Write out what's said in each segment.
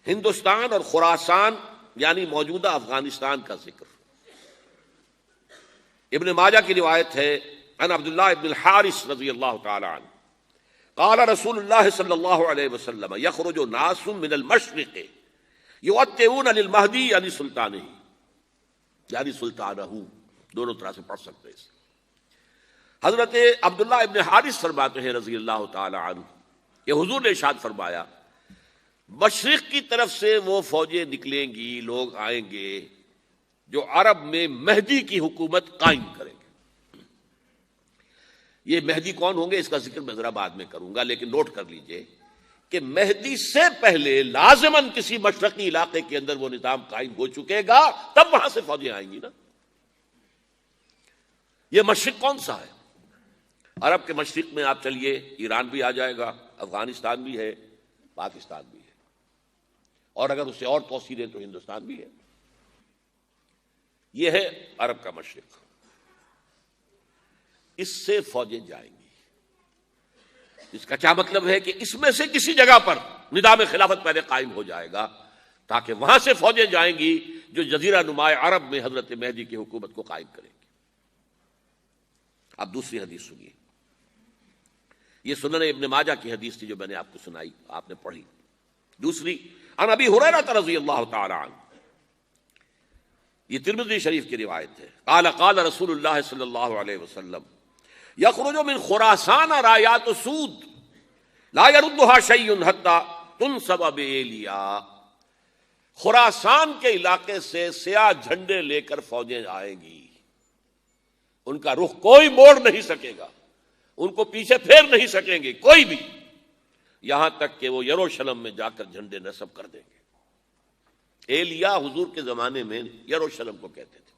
ہندوستان اور خراسان یعنی موجودہ افغانستان کا ذکر۔ ابن ماجہ کی روایت ہے عن عبداللہ ابن الحارث رضی اللہ تعالی عنہ قال رسول اللہ صلی اللہ علیہ وسلم یخرج ناس من المشرق یؤتون للمہدی یعنی سلطانہ، یعنی سلطانہ، دونوں طرح سے پڑھ سکتے ہیں۔ حضرت عبداللہ ابن حارث فرماتے ہیں رضی اللہ تعالی عنہ کہ حضور نے ارشاد فرمایا مشرق کی طرف سے وہ فوجیں نکلیں گی، لوگ آئیں گے جو عرب میں مہدی کی حکومت قائم کریں گے۔ یہ مہدی کون ہوں گے اس کا ذکر میں ذرا بعد میں کروں گا، لیکن نوٹ کر لیجئے کہ مہدی سے پہلے لازماً کسی مشرقی علاقے کے اندر وہ نظام قائم ہو چکے گا، تب وہاں سے فوجیں آئیں گی نا۔ یہ مشرق کون سا ہے؟ عرب کے مشرق میں آپ چلیے، ایران بھی آ جائے گا، افغانستان بھی ہے، پاکستان بھی ہے، اور اگر اسے اور توسیع دیں تو ہندوستان بھی ہے۔ یہ ہے عرب کا مشرق، اس سے فوجیں جائیں گی۔ اس کا کیا مطلب ہے کہ اس میں سے کسی جگہ پر نظام خلافت پہلے قائم ہو جائے گا تاکہ وہاں سے فوجیں جائیں گی جو جزیرہ نماء عرب میں حضرت مہدی کی حکومت کو قائم کریں گی۔ اب دوسری حدیث سنیے، یہ سنن ابن ماجہ کی حدیث تھی جو میں نے آپ کو سنائی، آپ نے پڑھی۔ دوسری عن ابی ہریرہ رضی اللہ تعالی عنہ، یہ ترمذی شریف کی روایت ہے، قال قال رسول اللہ صلی اللہ علیہ وسلم یخرج من خراسان رایات سود لا يردها شیء حتی تنصب بایلیا۔ خراسان کے علاقے سے سیاہ جھنڈے لے کر فوجیں آئیں گی، ان کا رخ کوئی موڑ نہیں سکے گا، ان کو پیچھے پھیر نہیں سکیں گے کوئی بھی، یہاں تک کہ وہ یروشلم میں جا کر جھنڈے نصب کر دیں گے۔ ایلیا حضور کے زمانے میں یروشلم کو کہتے تھے۔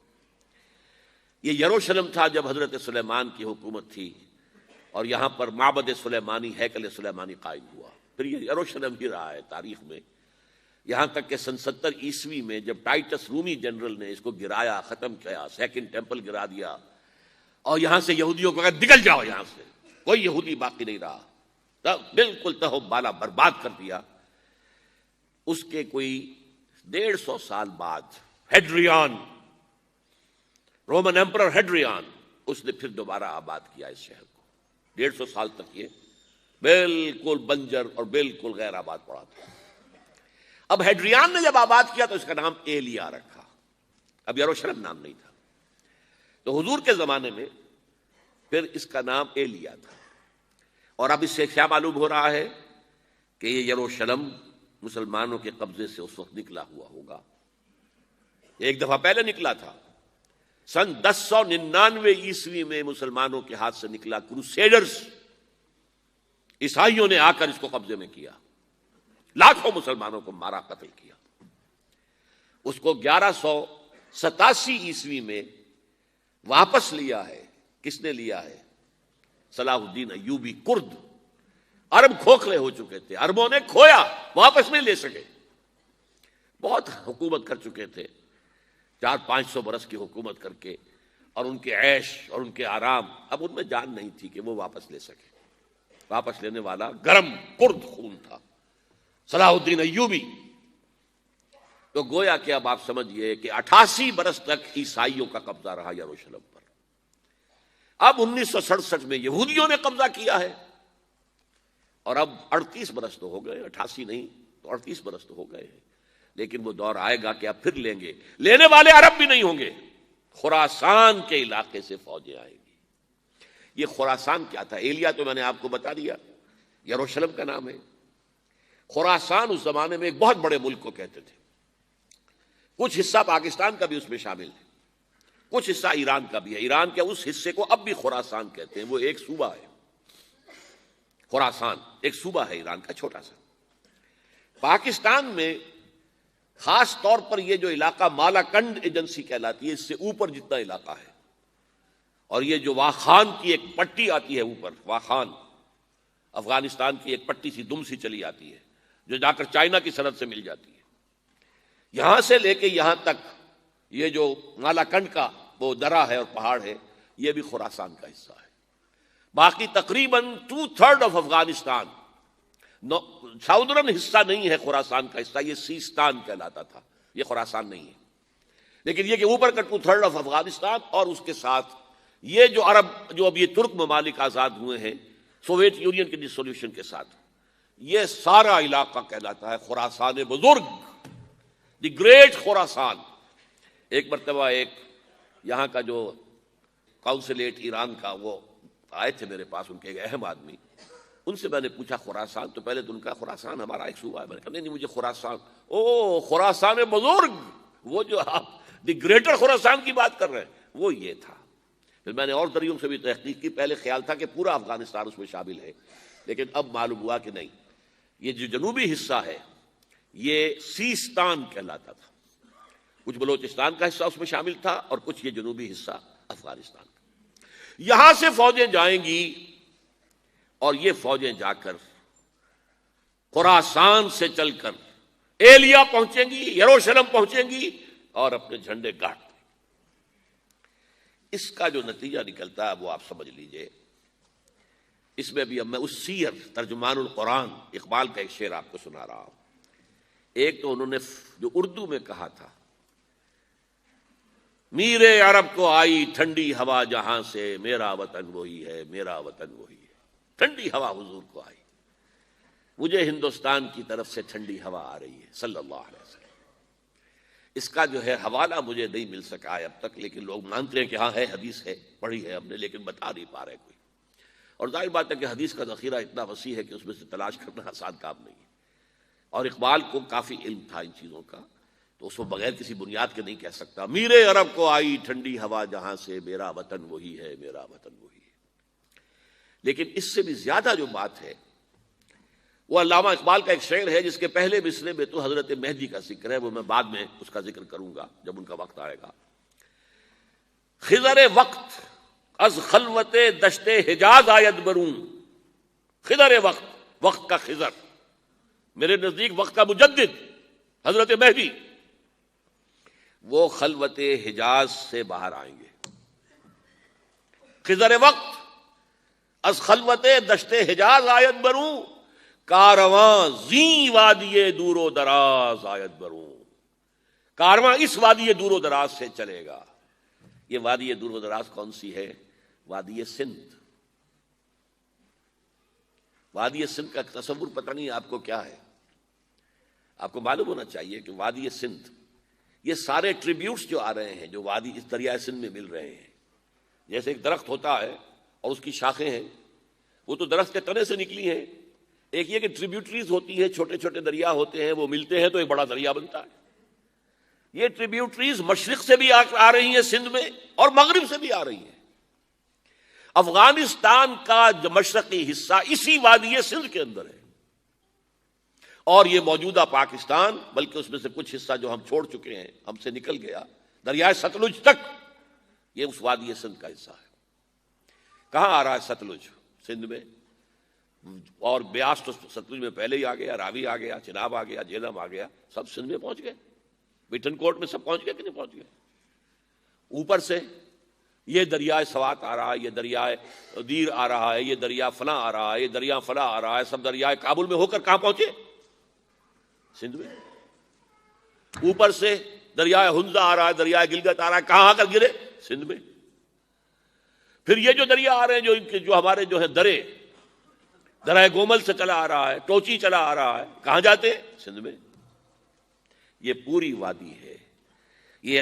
یہ یروشلم تھا جب حضرت سلیمان کی حکومت تھی اور یہاں پر معبد سلیمانی، ہیکل سلیمانی قائم ہوا، پھر یہ یروشلم ہی رہا ہے تاریخ میں، یہاں تک کہ سن 70 عیسوی میں جب ٹائٹس رومی جنرل نے اس کو گرایا، ختم کیا، سیکنڈ ٹیمپل گرا دیا، اور یہاں سے یہودیوں کو کہا نکل جاؤ، یہاں سے کوئی یہودی باقی نہیں رہا، بالکل تہو بالا برباد کر دیا۔ اس کے کوئی 150 سال بعد ہیڈریان، رومن ایمپرر ہیڈریان، اس نے پھر دوبارہ آباد کیا اس شہر کو۔ 150 سال تک یہ بالکل بنجر اور بالکل غیر آباد پڑا تھا۔ اب ہیڈریان نے جب آباد کیا تو اس کا نام ایلیا رکھا، اب یروشلم نام نہیں تھا۔ تو حضور کے زمانے میں پھر اس کا نام ایلیا تھا، اور اب اس سے کیا معلوم ہو رہا ہے کہ یہ یروشلم مسلمانوں کے قبضے سے اس وقت نکلا ہوا ہوگا۔ ایک دفعہ پہلے نکلا تھا، سن 1099 عیسوی میں مسلمانوں کے ہاتھ سے نکلا، کروسیڈرز، عیسائیوں نے آ کر اس کو قبضے میں کیا، لاکھوں مسلمانوں کو مارا، قتل کیا۔ اس کو 1187 عیسوی میں واپس لیا ہے۔ کس نے لیا ہے؟ صلاح الدین ایوبی، کرد۔ عرب کھوکھلے ہو چکے تھے، عربوں نے کھویا، واپس نہیں لے سکے، بہت حکومت کر چکے تھے، 400-500 برس کی حکومت کر کے، اور ان کے عیش اور ان کے آرام، اب ان میں جان نہیں تھی کہ وہ واپس لے سکے۔ واپس لینے والا گرم کرد خون تھا، صلاح الدین ایوبی۔ تو گویا کہ اب آپ سمجھئے کہ 88 برس تک عیسائیوں کا قبضہ رہا یروشلم پر۔ اب 1967 میں یہودیوں نے قبضہ کیا ہے، اور اب 38 برس تو ہو گئے، 88 نہیں تو 38 برس تو ہو گئے ہیں، لیکن وہ دور آئے گا کہ اب پھر لیں گے۔ لینے والے عرب بھی نہیں ہوں گے، خراسان کے علاقے سے فوجیں آئیں گی۔ یہ خراسان کیا تھا؟ ایلیا تو میں نے آپ کو بتا دیا، یروشلم کا نام ہے۔ خراسان اس زمانے میں ایک بہت بڑے ملک کو کہتے تھے، کچھ حصہ پاکستان کا بھی اس میں شامل ہے، کچھ حصہ ایران کا بھی ہے۔ ایران کے اس حصے کو اب بھی خراسان کہتے ہیں، وہ ایک صوبہ ہے، خراسان ایک صوبہ ہے ایران کا چھوٹا سا۔ پاکستان میں خاص طور پر یہ جو علاقہ مالاکنڈ ایجنسی کہلاتی ہے، اس سے اوپر جتنا علاقہ ہے، اور یہ جو واخان کی ایک پٹی آتی ہے اوپر، واخان افغانستان کی ایک پٹی سی دم سی چلی آتی ہے جو جا کر چائنا کی سرحد سے مل جاتی ہے، یہاں سے لے کے یہاں تک یہ جو مالاکنڈ کا وہ درہ ہے اور پہاڑ ہے، یہ بھی خراسان کا حصہ ہے۔ باقی تقریباً 2/3 آف افغانستان ساؤدرن حصہ نہیں ہے خراسان کا حصہ، یہ سیستان کہلاتا تھا، یہ خراسان نہیں ہے، لیکن یہ کہ اوپر کا 2/3 آف افغانستان اور اس کے ساتھ یہ جو عرب، جو اب یہ ترک ممالک آزاد ہوئے ہیں سوویت یونین کے ڈسولوشن کے ساتھ، یہ سارا علاقہ کہلاتا ہے خراسان بزرگ، دی گریٹ خراسان۔ ایک مرتبہ ایک یہاں کا جو کونسلیٹ ایران کا، وہ آئے تھے میرے پاس، ان کے ایک اہم آدمی، ان سے میں نے پوچھا خراسان، تو پہلے تو ان کا خراسان ہمارا ایک صوبہ ہے، میں نے کہا نہیں مجھے خراسان، او خراسان بزرگ، وہ جو آپ دی گریٹر خراسان کی بات کر رہے ہیں وہ یہ تھا۔ پھر میں نے اور ذریعوں سے بھی تحقیق کی، پہلے خیال تھا کہ پورا افغانستان اس میں شامل ہے، لیکن اب معلوم ہوا کہ نہیں، یہ جو جنوبی حصہ ہے یہ سیستان کہلاتا تھا، کچھ بلوچستان کا حصہ اس میں شامل تھا اور کچھ یہ جنوبی حصہ افغانستان کا۔ یہاں سے فوجیں جائیں گی اور یہ فوجیں جا کر خراسان سے چل کر ایلیا پہنچیں گی، یروشلم پہنچیں گی اور اپنے جھنڈے گاڑ دیں۔ اس کا جو نتیجہ نکلتا ہے وہ آپ سمجھ لیجئے۔ اس میں بھی اب میں اس سیر ترجمان القرآن اقبال کا ایک شعر آپ کو سنا رہا ہوں۔ ایک تو انہوں نے جو اردو میں کہا تھا، میرے عرب کو آئی ٹھنڈی ہوا جہاں سے، میرا وطن وہی ہے، میرا وطن وہی ہے۔ ٹھنڈی ہوا حضور کو آئی، مجھے ہندوستان کی طرف سے ٹھنڈی ہوا آ رہی ہے صلی اللہ علیہ وسلم۔ اس کا جو ہے حوالہ مجھے نہیں مل سکا ہے اب تک، لیکن لوگ مانتے ہیں کہ ہاں ہے، حدیث ہے، پڑھی ہے ہم نے، لیکن بتا نہیں پا رہے کوئی۔ اور ظاہر بات ہے کہ حدیث کا ذخیرہ اتنا وسیع ہے کہ اس میں سے تلاش کرنا آسان کام نہیں ہے، اور اقبال کو کافی علم تھا ان چیزوں کا، تو اس کو بغیر کسی بنیاد کے نہیں کہہ سکتا، میرے عرب کو آئی ٹھنڈی ہوا جہاں سے، میرا وطن وہی ہے، میرا وطن وہی ہے۔ لیکن اس سے بھی زیادہ جو بات ہے وہ علامہ اقبال کا ایک شعر ہے جس کے پہلے مصرے میں تو حضرت مہدی کا ذکر ہے، وہ میں بعد میں اس کا ذکر کروں گا جب ان کا وقت آئے گا۔ خضر وقت از خلوت دشت حجاز آید بروں، خضر وقت، وقت کا خضر، میرے نزدیک وقت کا مجدد حضرت مہدی، وہ خلوت حجاز سے باہر آئیں گے۔ خضر وقت از خلوت دشت حجاز آید بروں، کارواں زیں وادی دور و دراز آید بروں، کارواں اس وادی دور و دراز سے چلے گا۔ یہ وادی دور و دراز کون سی ہے؟ وادی سندھ۔ وادی سندھ کا تصور پتہ نہیں آپ کو کیا ہے، آپ کو معلوم ہونا چاہیے کہ وادی سندھ، یہ سارے ٹریبیوٹس جو آ رہے ہیں، جو وادی اس دریائے سندھ میں مل رہے ہیں، جیسے ایک درخت ہوتا ہے اور اس کی شاخیں ہیں، وہ تو درخت کے تنے سے نکلی ہیں، ایک یہ کہ ٹریبیوٹریز ہوتی ہیں، چھوٹے چھوٹے دریا ہوتے ہیں، وہ ملتے ہیں تو ایک بڑا دریا بنتا ہے۔ یہ ٹریبیوٹریز مشرق سے بھی آ رہی ہیں سندھ میں اور مغرب سے بھی آ رہی ہیں۔ افغانستان کا جو مشرقی حصہ اسی وادی سندھ کے اندر ہے، اور یہ موجودہ پاکستان، بلکہ اس میں سے کچھ حصہ جو ہم چھوڑ چکے ہیں، ہم سے نکل گیا دریائے ستلج تک، یہ اس وادی سندھ کا حصہ ہے۔ کہاں آ رہا ہے ستلج؟ سندھ میں، اور بیاس تو ستلج میں پہلے ہی آ گیا، راوی آ گیا، چناب آ گیا، جہلم آ گیا، سب سندھ میں پہنچ گئے، بٹن کوٹ میں سب پہنچ گئے کہ نہیں پہنچ گئے؟ اوپر سے یہ دریائے سوات آ رہا ہے، یہ دریائے دیر آ رہا ہے، یہ دریا فلاں آ رہا ہے، یہ دریا فلاں آ رہا ہے، سب دریائے کابل میں ہو کر کہاں پہنچے؟ سندھ میں۔ اوپر سے دریائے ہنزہ آ رہا ہے، دریائے گلگت آ رہا ہے، کہاں آ کر گرے؟ سندھ میں۔ پھر یہ جو دریا آ رہے ہیں جو ہمارے جو ہے درائے گومل سے چلا آ رہا ہے، ٹوچی چلا آ رہا ہے، کہاں جاتے ہیں؟ سندھ میں۔ یہ پوری وادی ہے، یہ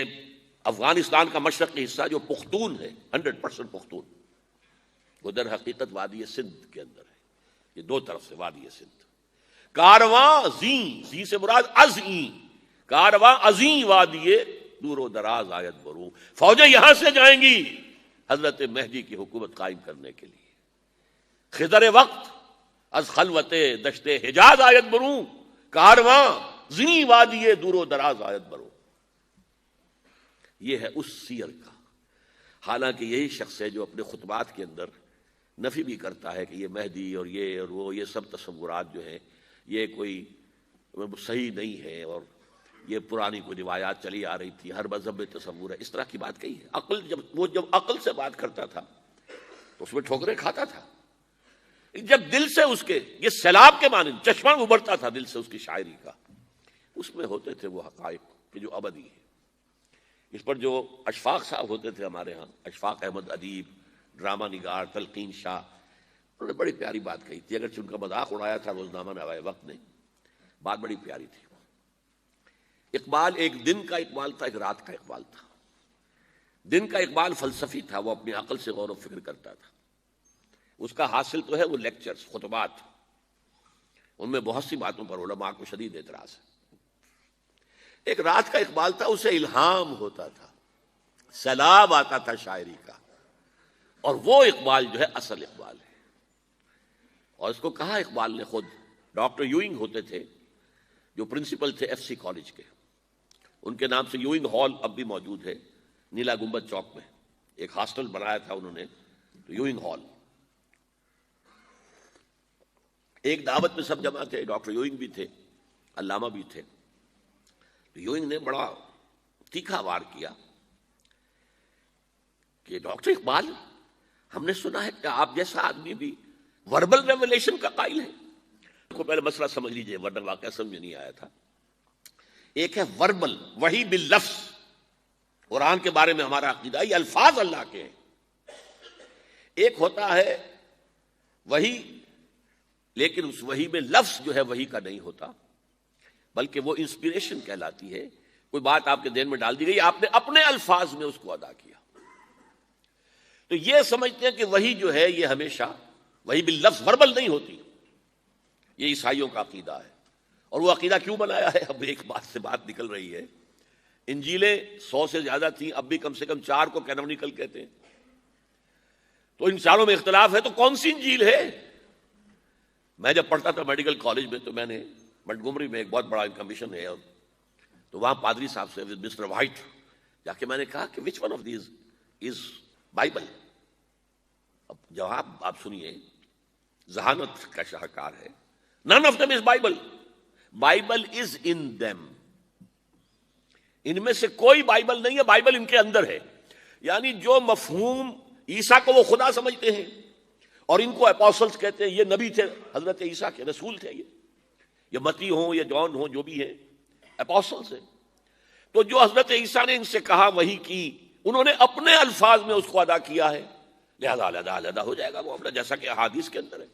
افغانستان کا مشرقی حصہ جو پختون ہے، 100% پختون، وہ در حقیقت وادی سندھ کے اندر ہے۔ یہ دو طرف سے وادی سندھ۔ کارواں زیں، زیں سے مراد ازیں، کارواں ازیں وادی دور و دراز آیت بروں، فوجیں یہاں سے جائیں گی حضرت مہدی کی حکومت قائم کرنے کے لیے۔ خضر وقت از خلوت دشت حجاز آیت بروں، کارواں زیں وادی دور و دراز آیت بروں۔ یہ ہے اس سیر کا۔ حالانکہ یہی شخص ہے جو اپنے خطبات کے اندر نفی بھی کرتا ہے کہ یہ مہدی اور وہ یہ سب تصورات جو ہیں یہ کوئی صحیح نہیں ہے، اور یہ پرانی کوئی روایات چلی آ رہی تھی، ہر مذہب میں تصور ہے، اس طرح کی بات کہی ہے۔ جب عقل سے بات کرتا تھا تو اس میں ٹھوکریں کھاتا تھا، جب دل سے اس کے یہ سیلاب کے مانند چشمہ ابھرتا تھا دل سے اس کی شاعری کا، اس میں ہوتے تھے وہ حقائق کہ جو ابدی ہے۔ اس پر جو اشفاق صاحب ہوتے تھے ہمارے ہاں، اشفاق احمد ادیب، ڈرامہ نگار، تلقین شاہ، انہوں نے بڑی پیاری بات کہی تھی، اگرچہ ان کا مذاق اڑایا تھا روزنامہ نوائے وقت نے، بات بڑی پیاری تھی۔ اقبال ایک دن کا اقبال تھا، ایک رات کا اقبال تھا۔ دن کا اقبال فلسفی تھا، وہ اپنی عقل سے غور و فکر کرتا تھا، اس کا حاصل تو ہے وہ لیکچرز، خطبات، ان میں بہت سی باتوں پر علماء کو شدید اعتراض ہے۔ ایک رات کا اقبال تھا، اسے الہام ہوتا تھا، سیلاب آتا تھا شاعری کا، اور وہ اقبال جو ہے اصل اقبال ہے۔ اور اس کو کہا اقبال نے خود، ڈاکٹر یوئنگ ہوتے تھے جو پرنسپل تھے ایف سی کالج کے، ان کے نام سے یوئنگ ہال اب بھی موجود ہے نیلا گنبد چوک میں، ایک ہاسٹل بنایا تھا انہوں نے، تو یوئنگ ہال۔ ایک دعوت میں سب جمع تھے، ڈاکٹر یوئنگ بھی تھے، علامہ بھی تھے۔ یوئنگ نے بڑا تیکھا وار کیا کہ ڈاکٹر اقبال، ہم نے سنا ہے کہ آپ جیسا آدمی بھی وربل ریولیشن کا قائل ہے۔ کو پہلے مسئلہ سمجھ لیجئے ورنہ واقعہ سمجھ نہیں آیا تھا۔ ایک ہے وربل، وحی باللفظ، قرآن کے بارے میں ہمارا عقیدہ یہ الفاظ اللہ کے ہیں۔ ایک ہوتا ہے وحی، لیکن اس وحی میں لفظ جو ہے وحی کا نہیں ہوتا، بلکہ وہ انسپریشن کہلاتی ہے، کوئی بات آپ کے ذہن میں ڈال دی گئی، آپ نے اپنے الفاظ میں اس کو ادا کیا۔ تو یہ سمجھتے ہیں کہ وحی جو ہے یہ ہمیشہ وحی باللفظ وربل نہیں ہوتی، یہ عیسائیوں کا عقیدہ ہے۔ اور وہ عقیدہ کیوں بنایا ہے؟ اب ایک بات سے بات نکل رہی ہے، انجیلیں 100 سے زیادہ تھیں، اب بھی کم سے کم 4 کو کینونیکل کہتے ہیں، تو ان چاروں میں اختلاف ہے، تو کون سی انجیل ہے؟ میں جب پڑھتا تھا میڈیکل کالج میں تو میں نے منٹگومری میں ایک بہت بڑا ان کا مشن ہے، تو وہاں پادری صاحب سے مسٹر وائٹ جا کے میں نے کہا کہ which one of these is Bible? اب جواب آپ سنیے، ذہانت کا شاہکار ہے، none of them is Bible. Bible is in them. ان میں سے کوئی بائبل نہیں ہے، بائبل ان کے اندر ہے۔ یعنی جو مفہوم عیسیٰ کو وہ خدا سمجھتے ہیں اور ان کو اپوسلز کہتے ہیں، یہ نبی تھے، حضرت عیسیٰ کے رسول تھے، یہ متی ہوں یا جان ہوں جو بھی ہیں، اپوسلز ہیں۔ تو جو حضرت عیسیٰ نے ان سے کہا وہی کی، انہوں نے اپنے الفاظ میں اس کو ادا کیا ہے، لہذا علیحدہ علیحدہ ہو جائے گا معاملہ، جیسا کہ احادیث کے اندر ہے۔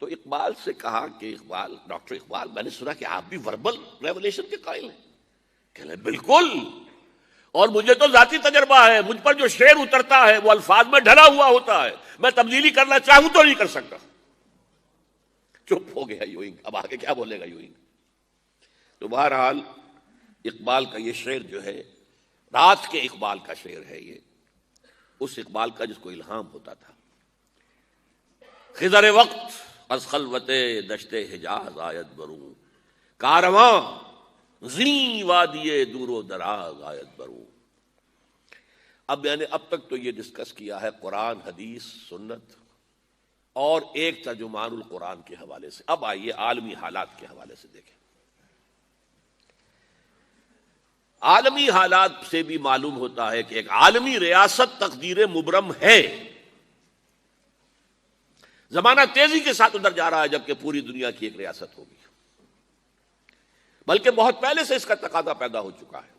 تو اقبال سے کہا کہ اقبال، ڈاکٹر اقبال، میں نے سنا کہ آپ بھی وربل ریولیشن کے قائل ہیں۔ کہنے بالکل، اور مجھے تو ذاتی تجربہ ہے، مجھ پر جو شعر اترتا ہے وہ الفاظ میں ڈھلا ہوا ہوتا ہے، میں تبدیلی کرنا چاہوں تو نہیں کر سکتا۔ چپ ہو گیا یوئنگ، اب آگے کیا بولے گا یوئنگ؟ تو بہرحال اقبال کا یہ شعر جو ہے رات کے اقبال کا شعر ہے، یہ اس اقبال کا جس کو الہام ہوتا تھا۔ خضر وقت از خلوت دشت حجاز آیت بروں، کارواں زیں وادی دور و دراز آیت بروں۔ اب میں نے اب تک تو یہ ڈسکس کیا ہے قرآن، حدیث، سنت اور ایک ترجمان القرآن کے حوالے سے۔ اب آئیے عالمی حالات کے حوالے سے دیکھیں۔ عالمی حالات سے بھی معلوم ہوتا ہے کہ ایک عالمی ریاست تقدیر مبرم ہے۔ زمانہ تیزی کے ساتھ ادھر جا رہا ہے جبکہ پوری دنیا کی ایک ریاست ہوگی، بلکہ بہت پہلے سے اس کا تقاضا پیدا ہو چکا ہے۔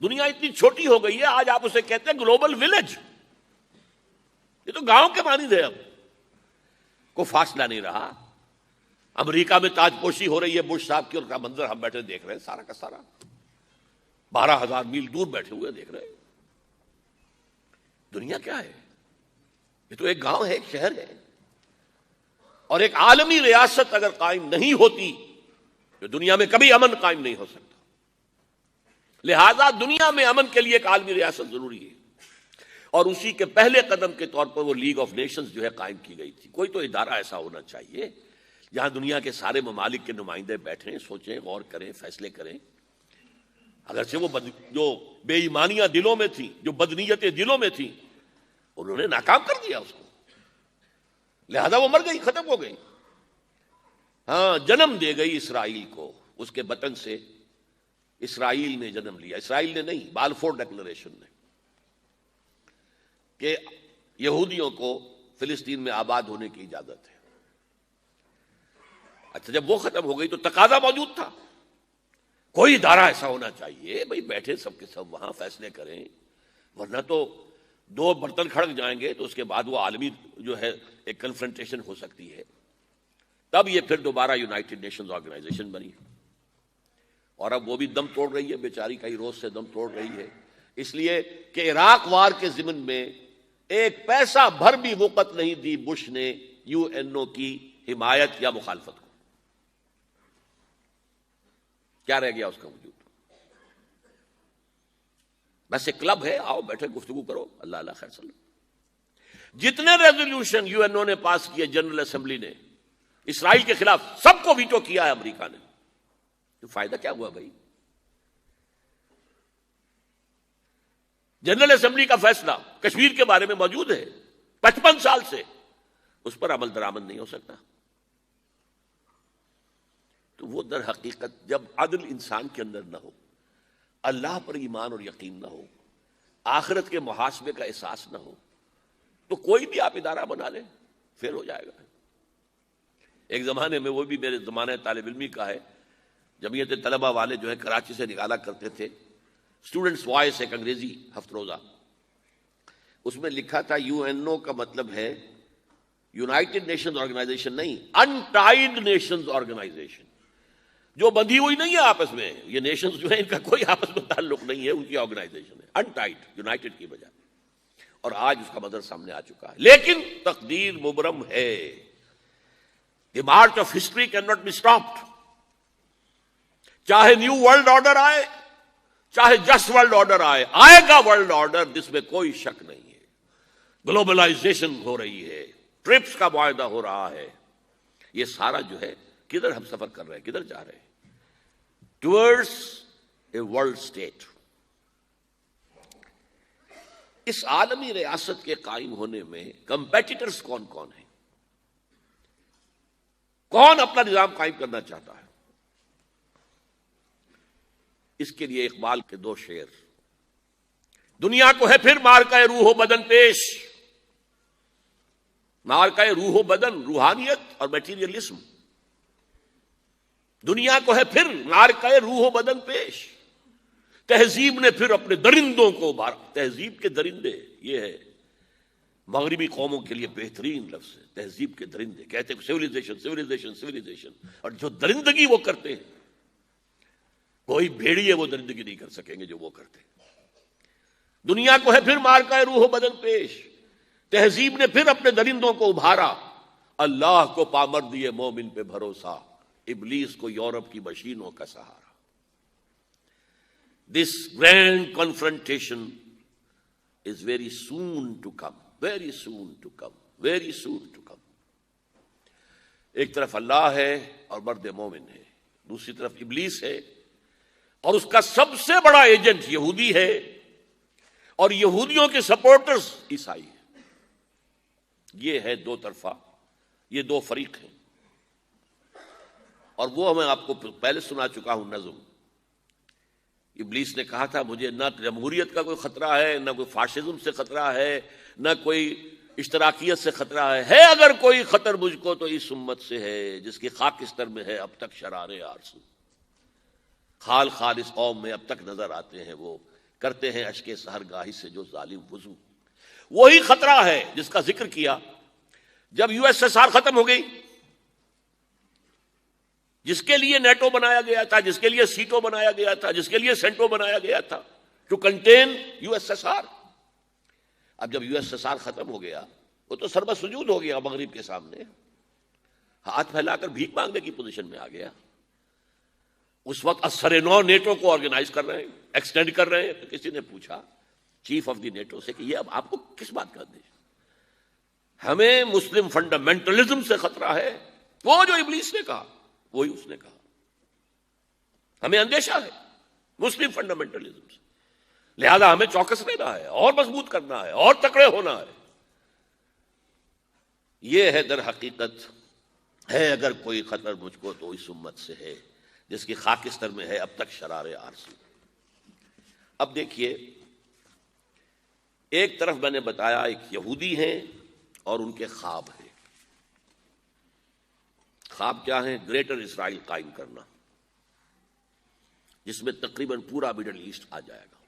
دنیا اتنی چھوٹی ہو گئی ہے، آج آپ اسے کہتے ہیں گلوبل ولیج، یہ تو گاؤں کے مانند ہے، اب کوئی فاصلہ نہیں رہا۔ امریکہ میں تاج پوشی ہو رہی ہے بش صاحب کی، اور کا منظر ہم بیٹھے دیکھ رہے ہیں، سارا کا سارا 12,000 میل دور بیٹھے ہوئے دیکھ رہے ہیں۔ دنیا کیا ہے؟ یہ تو ایک گاؤں ہے، ایک شہر ہے۔ اور ایک عالمی ریاست اگر قائم نہیں ہوتی تو دنیا میں کبھی امن قائم نہیں ہو سکتا۔ لہذا دنیا میں امن کے لیے ایک عالمی ریاست ضروری ہے، اور اسی کے پہلے قدم کے طور پر وہ لیگ آف نیشنز جو ہے قائم کی گئی تھی۔ کوئی تو ادارہ ایسا ہونا چاہیے جہاں دنیا کے سارے ممالک کے نمائندے بیٹھیں، سوچیں، غور کریں، فیصلے کریں۔ اگرچہ وہ جو بے ایمانیاں دلوں میں تھیں، جو بدنیتیں دلوں میں تھیں، انہوں نے ناکام کر دیا اس کو، لہذا وہ مر گئی، ختم ہو گئی۔ ہاں، جنم دے گئی اسرائیل کو، اس کے بطن سے اسرائیل نے جنم لیا، اسرائیل نے نہیں، بالفور ڈکلریشن نے، کہ یہودیوں کو فلسطین میں آباد ہونے کی اجازت ہے۔ اچھا، جب وہ ختم ہو گئی تو تقاضا موجود تھا، کوئی ادارہ ایسا ہونا چاہیے بھائی بیٹھے سب کے سب وہاں فیصلے کریں، ورنہ تو دو برتن کھڑک جائیں گے تو اس کے بعد وہ عالمی جو ہے ایک کنفرنٹیشن ہو سکتی ہے۔ تب یہ پھر دوبارہ یونائٹڈ نیشنز آرگنائزیشن بنی، اور اب وہ بھی دم توڑ رہی ہے بیچاری، کئی روز سے دم توڑ رہی ہے، اس لیے کہ عراق وار کے ضمن میں ایک پیسہ بھر بھی وقت نہیں دی بش نے یو این او کی حمایت یا مخالفت کو۔ کیا رہ گیا اس کا وجود؟ بس ایک کلب ہے، آؤ بیٹھے گفتگو کرو، اللہ اللہ خیر سلام۔ جتنے ریزولوشن یو این او نے پاس کیے جنرل اسمبلی نے اسرائیل کے خلاف، سب کو ویٹو کیا ہے امریکہ نے، تو فائدہ کیا ہوا بھائی؟ جنرل اسمبلی کا فیصلہ کشمیر کے بارے میں موجود ہے 55 سال سے، اس پر عمل درآمد نہیں ہو سکتا۔ تو وہ در حقیقت جب عدل انسان کے اندر نہ ہو، اللہ پر ایمان اور یقین نہ ہو، آخرت کے محاسبے کا احساس نہ ہو، تو کوئی بھی آپ ادارہ بنا لیں پھر ہو جائے گا۔ ایک زمانے میں، وہ بھی میرے زمانے طالب علمی کا ہے، جمعیت طلبہ والے جو ہے کراچی سے نکالا کرتے تھے اسٹوڈنٹس وائس، ایک انگریزی ہفت روزہ، اس میں لکھا تھا یو این او کا مطلب ہے یونائٹڈ نیشنز آرگنائزیشن نہیں، انٹائڈ نیشنز آرگنائزیشن، جو بندھی ہوئی نہیں ہے آپس میں، یہ نیشنز جو ہیں ان کا کوئی آپس میں تعلق نہیں ہے، ان کی آرگنائزیشن ہے انٹائڈ، یونائٹڈ کی بجائے، اور آج اس کا مظہر سامنے آ چکا ہے۔ لیکن تقدیر مبرم ہے، the march of history can not be stopped, چاہے نیو ورلڈ آرڈر آئے، چاہے جسٹ ورلڈ آرڈر آئے، آئے گا ورلڈ آرڈر، جس میں کوئی شک نہیں ہے۔ گلوبلائزیشن ہو رہی ہے، ٹرپس کا معاہدہ ہو رہا ہے، یہ سارا جو ہے کدھر ہم سفر کر رہے ہیں، کدھر جا رہے ہیں؟ Towards a world state. اس عالمی ریاست کے قائم ہونے میں کمپیٹیٹرز کون کون ہیں؟ کون اپنا نظام قائم کرنا چاہتا ہے؟ اس کے لیے اقبال کے دو شعر، دنیا کو ہے پھر مارکہ روح و بدن پیش، مارکہ روح و بدن، روحانیت اور میٹیریلزم، دنیا کو ہے پھر مارکہ روح و بدن پیش، تہذیب نے پھر اپنے درندوں کو ابھارا۔ تہذیب کے درندے، یہ ہے مغربی قوموں کے لیے بہترین لفظ ہے، تہذیب کے درندے، کہتے ہیں سویلائزیشن سویلائزیشن سویلائزیشن، اور جو درندگی وہ کرتے ہیں کوئی بھیڑیے وہ درندگی نہیں کر سکیں گے جو وہ کرتے ہیں۔ دنیا کو ہے پھر مارکہ روح و بدن پیش، تہذیب نے پھر اپنے درندوں کو ابھارا، اللہ کو پامر دیے مومن پہ بھروسہ، ابلیس کو یورپ کی مشینوں کا سہارا۔ This grand confrontation is very soon to come, very soon to come, very soon to come۔ ایک طرف اللہ ہے اور مرد مومن ہے، دوسری طرف ابلیس ہے اور اس کا سب سے بڑا ایجنٹ یہودی ہے، اور یہودیوں کے سپورٹرز عیسائی ہیں۔ یہ ہے دو طرفہ، یہ دو فریق ہیں، اور وہ میں آپ کو پہلے سنا چکا ہوں نظم۔ ابلیس نے کہا تھا مجھے نہ جمہوریت کا کوئی خطرہ ہے، نہ کوئی فاشزم سے خطرہ ہے، نہ کوئی اشتراکیت سے خطرہ ہے اگر کوئی خطر مجھ کو تو اس امت سے ہے جس کی خاکستر میں ہے اب تک شرارے آرزو۔ خال خال اس قوم میں اب تک نظر آتے ہیں، وہ کرتے ہیں اشک سحر گاہی سے جو ظالم وضو۔ وہی خطرہ ہے جس کا ذکر کیا جب یو ایس ایس آر ختم ہو گئی، جس کے لیے نیٹو بنایا گیا تھا، جس کے لیے سیٹو بنایا گیا تھا، جس کے لیے سینٹو بنایا گیا تھا، to contain U S S R. اب جب یو ایس ایس آر ختم ہو گیا، وہ تو سربت سجود ہو گیا مغرب کے سامنے، ہاتھ پھیلا کر بھیک مانگنے کی پوزیشن میں آ گیا۔ اس وقت اثر نو نیٹو کو آرگنائز کر رہے ہیں، ایکسٹینڈ کر رہے ہیں۔ تو کسی نے پوچھا چیف آف دی نیٹو سے کہ یہ اب آپ کو کس بات کا اندیشہ؟ ہمیں مسلم فنڈامنٹلزم سے خطرہ ہے، وہ جو ابلیس نے کہا وہی اس نے کہا، ہمیں اندیشہ ہے مسلم فنڈامنٹلزم سے، لہذا ہمیں چوکس رہنا ہے اور مضبوط کرنا ہے اور تکڑے ہونا ہے۔ یہ ہے در حقیقت، ہے اگر کوئی خطر مجھ کو تو اس امت سے ہے جس کی خاکستر میں ہے اب تک شرارے آرزو۔ اب دیکھیے، ایک طرف میں نے بتایا ایک یہودی ہیں اور ان کے خواب ہیں۔ خواب کیا ہیں؟ گریٹر اسرائیل قائم کرنا، جس میں تقریباً پورا مڈل ایسٹ آ جائے گا۔